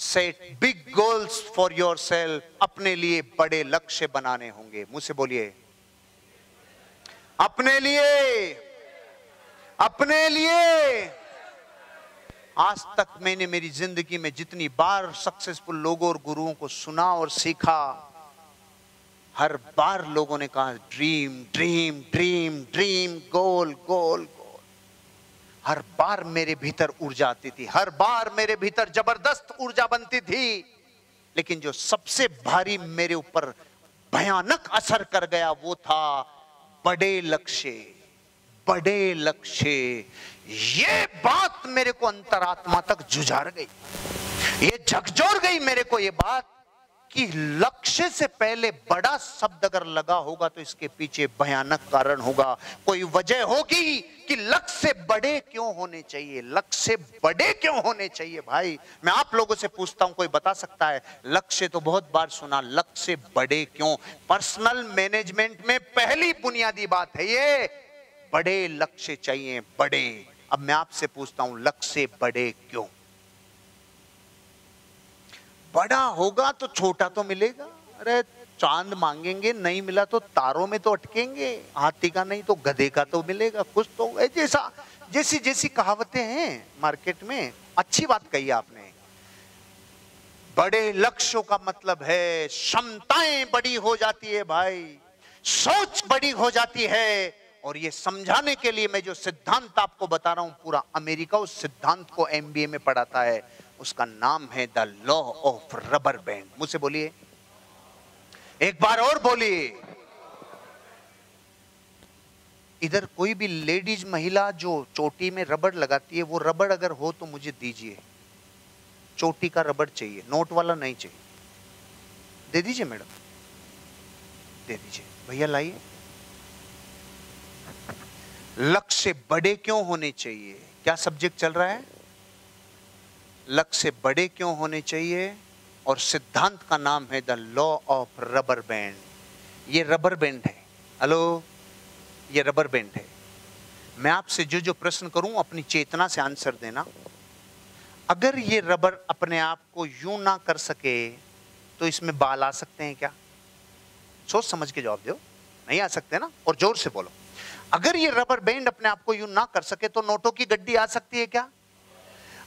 Set big goals for yourself, अपने लिए बड़े लक्ष्य बनाने होंगे। मुझसे बोलिए, अपने लिए, अपने लिए। आज तक मैंने मेरी जिंदगी में जितनी बार सक्सेसफुल लोगों और गुरुओं को सुना और सीखा, हर बार लोगों ने कहा ड्रीम ड्रीम ड्रीम ड्रीम, गोल गोल गोल। हर बार मेरे भीतर ऊर्जा आती थी, हर बार मेरे भीतर जबरदस्त ऊर्जा बनती थी, लेकिन जो सबसे भारी मेरे ऊपर भयानक असर कर गया वो था बड़े लक्ष्य, बड़े लक्ष्य। ये बात मेरे को अंतरात्मा तक जुझार गई, ये झकझोर गई मेरे को ये बात कि लक्ष्य से पहले बड़ा शब्द अगर लगा होगा तो इसके पीछे भयानक कारण होगा, कोई वजह होगी कि लक्ष्य बड़े क्यों होने चाहिए, लक्ष्य बड़े क्यों होने चाहिए। भाई मैं आप लोगों से पूछता हूं, कोई बता सकता है? लक्ष्य तो बहुत बार सुना, लक्ष्य बड़े क्यों? पर्सनल मैनेजमेंट में पहली बुनियादी बात है ये, बड़े लक्ष्य चाहिए, बड़े। अब मैं आपसे पूछता हूं, लक्ष्य बड़े क्यों? बड़ा होगा तो छोटा तो मिलेगा। अरे चांद मांगेंगे नहीं मिला तो तारों में तो अटकेंगे, हाथी का नहीं तो गधे का तो मिलेगा कुछ तो। जैसा जैसी जैसी कहावतें हैं मार्केट में, अच्छी बात कही आपने। बड़े लक्ष्यों का मतलब है क्षमताएं बड़ी हो जाती है भाई, सोच बड़ी हो जाती है। और ये समझाने के लिए मैं जो सिद्धांत आपको बता रहा हूं, पूरा अमेरिका उस सिद्धांत को MBA में पढ़ाता है, उसका नाम है the law of rubber band. मुझसे बोलिए, एक बार और बोलिए। इधर कोई भी लेडीज महिला जो चोटी में रबड़ लगाती है, वो रबड़ अगर हो तो मुझे दीजिए। चोटी का रबड़ चाहिए, नोट वाला नहीं चाहिए। दे दीजिए मैडम, दे दीजिए। भैया लाइए। लक्ष्य बड़े क्यों होने चाहिए? क्या सब्जेक्ट चल रहा है? लक्ष्य बड़े क्यों होने चाहिए, और सिद्धांत का नाम है the law of rubber band. ये रबर बैंड है। हेलो, ये रबर बैंड है। मैं आपसे जो जो प्रश्न करूं अपनी चेतना से आंसर देना। अगर ये रबर अपने आप को यूं ना कर सके तो इसमें बाल आ सकते हैं क्या? सोच समझ के जवाब दो। नहीं आ सकते ना? और जोर से बोलो। अगर ये रबर बैंड अपने आप को यूं ना कर सके तो नोटों की गड्डी आ सकती है क्या?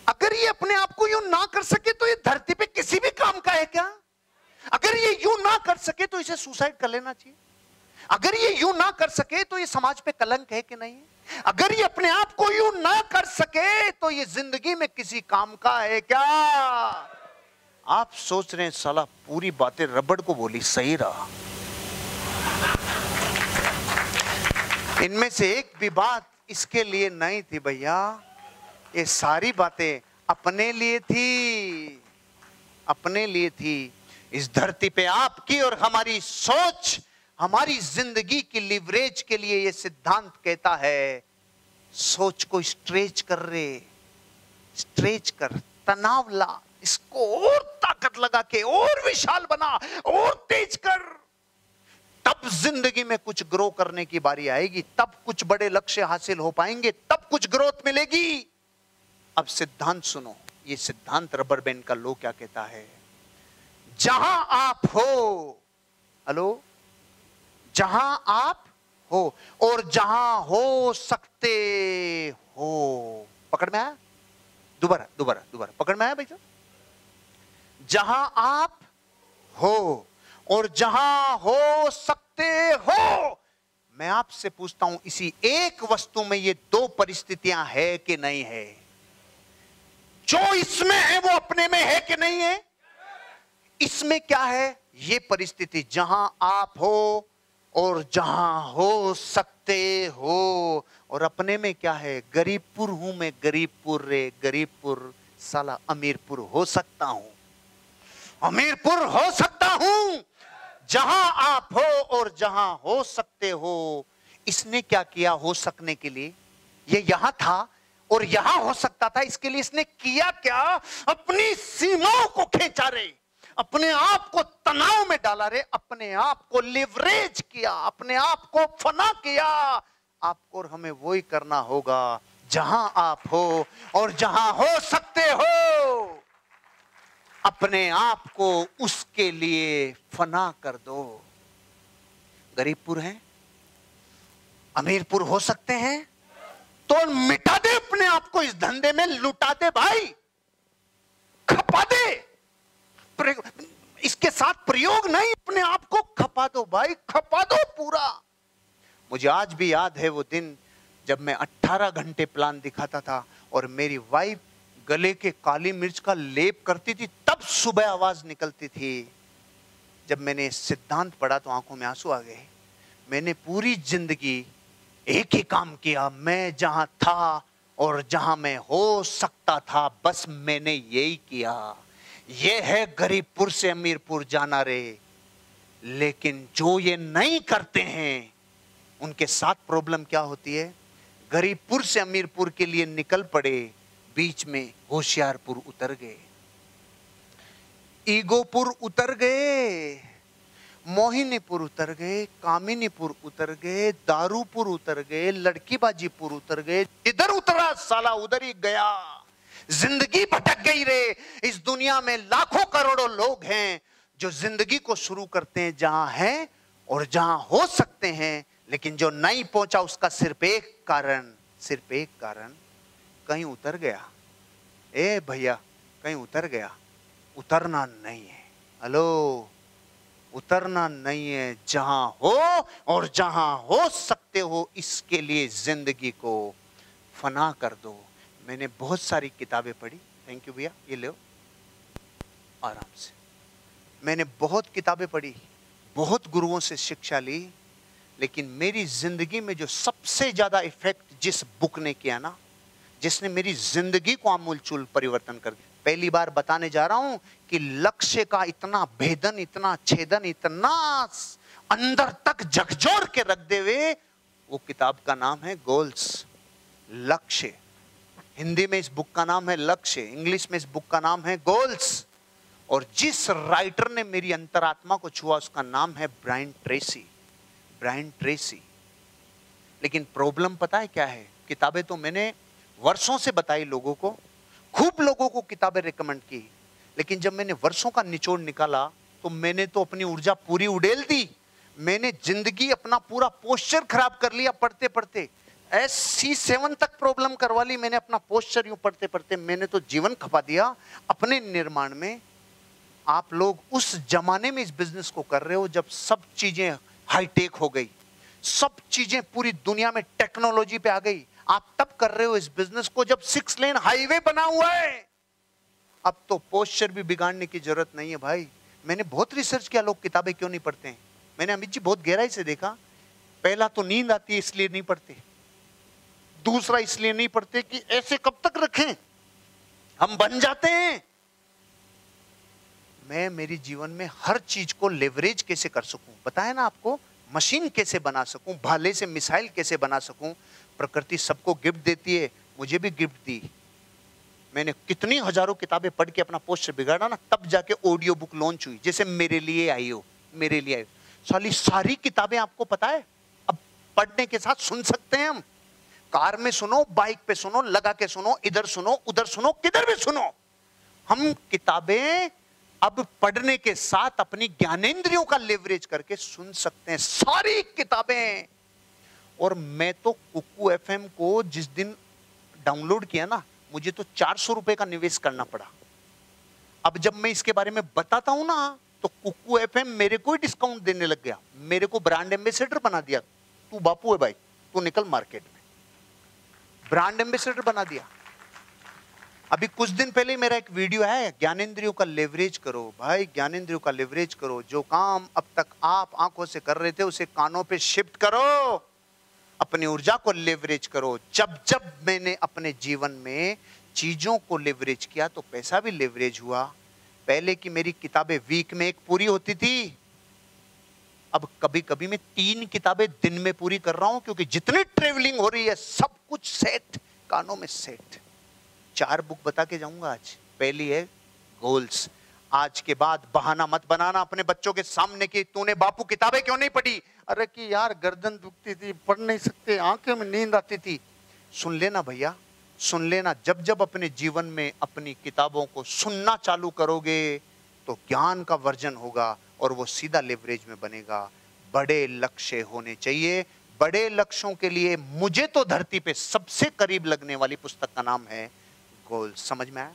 अगर ये अपने आप को यूं ना कर सके तो ये धरती पे किसी भी काम का है क्या? अगर ये यूं ना कर सके तो इसे सुसाइड कर लेना चाहिए। अगर ये यूं ना कर सके तो ये समाज पे कलंक है कि नहीं है? अगर ये अपने आप को यूं ना कर सके तो ये जिंदगी में किसी काम का है क्या? आप सोच रहे हैं साला पूरी बातें रबड़ को बोली, सही रहा। इनमें से एक भी बात इसके लिए नहीं थी भैया, ये सारी बातें अपने लिए थी, अपने लिए थी। इस धरती पे आपकी और हमारी सोच हमारी जिंदगी की लिवरेज के लिए ये सिद्धांत कहता है, सोच को स्ट्रेच कर रे, स्ट्रेच कर, तनाव ला, इसको और ताकत लगा के और विशाल बना, और तेज कर। तब जिंदगी में कुछ ग्रो करने की बारी आएगी, तब कुछ बड़े लक्ष्य हासिल हो पाएंगे, तब कुछ ग्रोथ मिलेगी। अब सिद्धांत सुनो, ये सिद्धांत रबर बैंड का लॉ क्या कहता है? जहां आप हो, हेलो, जहां आप हो और जहां हो सकते हो, पकड़ में आया? दोबारा दोबारा दोबारा, पकड़ में आया भाई साहब? जहां आप हो और जहां हो सकते हो। मैं आपसे पूछता हूं, इसी एक वस्तु में ये दो परिस्थितियां है कि नहीं है? जो इसमें है वो अपने में है कि नहीं है? इसमें क्या है? ये परिस्थिति जहां आप हो और जहां हो सकते हो। और अपने में क्या है? गरीबपुर हूं मैं, गरीबपुर रे गरीबपुर, साला अमीरपुर हो सकता हूं, अमीरपुर हो सकता हूं। जहां आप हो और जहां हो सकते हो। इसने क्या किया हो सकने के लिए? ये यहां था और यहां हो सकता था, इसके लिए इसने किया क्या? अपनी सीमाओं को खींचा रे, अपने आप को तनाव में डाला रे, अपने आप को लिवरेज किया, अपने आप को फना किया। आपको और हमें वही करना होगा, जहां आप हो और जहां हो सकते हो। अब अपने आप को उसके लिए फना कर दो। गरीबपुर है, अमीरपुर हो सकते हैं, तो मिटा दे अपने आप को इस धंधे में, लुटा दे भाई, खपा दे। इसके साथ प्रयोग नहीं, अपने आप को खपा दो भाई, खपा दो पूरा। मुझे आज भी याद है वो दिन जब मैं 18 घंटे प्लान दिखाता था और मेरी वाइफ गले के काली मिर्च का लेप करती थी, तब सुबह आवाज निकलती थी। जब मैंने सिद्धांत पढ़ा तो आंखों में आंसू आ गए। मैंने पूरी जिंदगी एक ही काम किया, मैं जहां था और जहां मैं हो सकता था, बस मैंने यही किया। ये है गरीबपुर से अमीरपुर जाना रे। लेकिन जो ये नहीं करते हैं उनके साथ प्रॉब्लम क्या होती है? गरीबपुर से अमीरपुर के लिए निकल पड़े, बीच में होशियारपुर उतर गए, ईगोपुर उतर गए, मोहिनीपुर उतर गए, कामिनीपुर उतर गए, दारूपुर उतर गए, लड़कीबाजीपुर उतर गए। इधर उतरा साला उधर ही गया। जिंदगी भटक गई रे। इस दुनिया में लाखों करोड़ों लोग हैं जो जिंदगी को शुरू करते हैं जहां है और जहां हो सकते हैं, लेकिन जो नहीं पहुंचा उसका सिर्फ एक कारण, कहीं उतर गया। ए भैया, कहीं उतर गया। उतरना नहीं है, हेलो, उतरना नहीं है। जहां हो और जहां हो सकते हो, इसके लिए जिंदगी को फना कर दो। मैंने बहुत सारी किताबें पढ़ी, थैंक यू भैया, ये लो आराम से। मैंने बहुत किताबें पढ़ी, बहुत गुरुओं से शिक्षा ली, लेकिन मेरी जिंदगी में जो सबसे ज्यादा इफेक्ट जिस बुक ने किया ना, जिसने मेरी जिंदगी को आमूलचूल परिवर्तन कर दिया, पहली बार बताने जा रहा हूं कि लक्ष्य का इतना भेदन, इतना छेदन, इतना अंदर तक झकझोर के रख दे वे, वो किताब का नाम है गोल्स, लक्ष्य। हिंदी में इस बुक का नाम है लक्ष्य, इंग्लिश में इस बुक का नाम है गोल्स। और जिस राइटर ने मेरी अंतरात्मा को छुआ उसका नाम है ब्रायन ट्रेसी। लेकिन प्रॉब्लम पता है क्या है? किताबें तो मैंने वर्षों से बताई लोगों को, खूब लोगों को किताबें रिकमेंड की, लेकिन जब मैंने वर्षों का निचोड़ निकाला तो मैंने तो अपनी ऊर्जा पूरी उड़ेल दी। मैंने जिंदगी अपना पूरा पोस्चर खराब कर लिया पढ़ते पढ़ते। SC7 तक प्रॉब्लम करवा ली मैंने अपना पोस्चर यूं पढ़ते पढ़ते। मैंने तो जीवन खपा दिया अपने निर्माण में। आप लोग उस जमाने में इस बिजनेस को कर रहे हो जब सब चीजें हाईटेक हो गई, सब चीजें पूरी दुनिया में टेक्नोलॉजी पे आ गई। आप तब कर रहे हो इस बिजनेस को जब 6 लेन हाईवे बना हुआ है। अब तो पोस्चर भी बिगाड़ने की जरूरत नहीं है भाई। मैंने बहुत रिसर्च किया, लोग किताबें क्यों नहीं पढ़ते हैं। मैंने अमित जी बहुत गहराई से देखा। पहला तो नींद आती है इसलिए नहीं पढ़ते, दूसरा इसलिए नहीं पढ़ते कि ऐसे कब तक रखें, हम बन जाते हैं। मैं मेरी जीवन में हर चीज को लेवरेज कैसे कर सकूं, बताया ना आपको, मशीन कैसे बना सकूं, भाले से मिसाइल कैसे बना सकूं। प्रकृति सबको गिफ्ट देती है, मुझे भी गिफ्ट दी। मैंने कितनी हजारों किताबें पढ़ के अपना पोस्टर बिगाड़ा ना, तब जाके ऑडियो बुक लॉन्च हुई, जैसे मेरे लिए आई हो, मेरे लिए आई। सारी किताबें आपको पता है अब पढ़ने के साथ सुन सकते हैं हम। कार में सुनो, बाइक पे सुनो, लगा के सुनो, इधर सुनो, उधर सुनो, किधर भी सुनो। हम किताबें अब पढ़ने के साथ अपनी ज्ञानेंद्रियों का लेवरेज करके सुन सकते हैं, सारी किताबें। और मैं तो कुकू FM को जिस दिन डाउनलोड किया ना, मुझे तो 400 रुपए का निवेश करना पड़ा। अब जब मैं इसके बारे में बताता हूं ना, तो कुकू FM मेरे को ही डिस्काउंट देने लग गया, मेरे को ब्रांड एम्बेसडर बना दिया। तू बापू है भाई, तू निकल मार्केट में, ब्रांड एम्बेसडर बना दिया। अभी कुछ दिन पहले मेरा एक वीडियो है, ज्ञानेंद्रियों का लेवरेज करो भाई, ज्ञानेंद्रियों का लेवरेज करो। जो काम अब तक आप आंखों से कर रहे थे उसे कानों पे शिफ्ट करो, अपनी ऊर्जा को लेवरेज करो। जब जब मैंने अपने जीवन में चीजों को लेवरेज किया तो पैसा भी लेवरेज हुआ। पहले की मेरी किताबें वीक में एक पूरी होती थी, अब कभी कभी मैं 3 किताबें दिन में पूरी कर रहा हूं, क्योंकि जितनी ट्रेवलिंग हो रही है सब कुछ सेट, कानों में सेट। 4 बुक बता के जाऊंगा आज। पहली है गोल्स। आज के बाद बहाना मत बनाना अपने बच्चों के सामने कि तूने बापू किताबें क्यों नहीं पढ़ी। अरे कि यार गर्दन दुखती थी, पढ़ नहीं सकते, आंखें में नींद आती थी। सुन लेना भैया, सुन लेना। जब जब अपने जीवन में अपनी किताबों को सुनना चालू करोगे, तो ज्ञान का वर्जन होगा और वो सीधा लेवरेज में बनेगा। बड़े लक्ष्य होने चाहिए। बड़े लक्ष्यों के लिए मुझे तो धरती पे सबसे करीब लगने वाली पुस्तक का नाम है गोल। समझ में आया?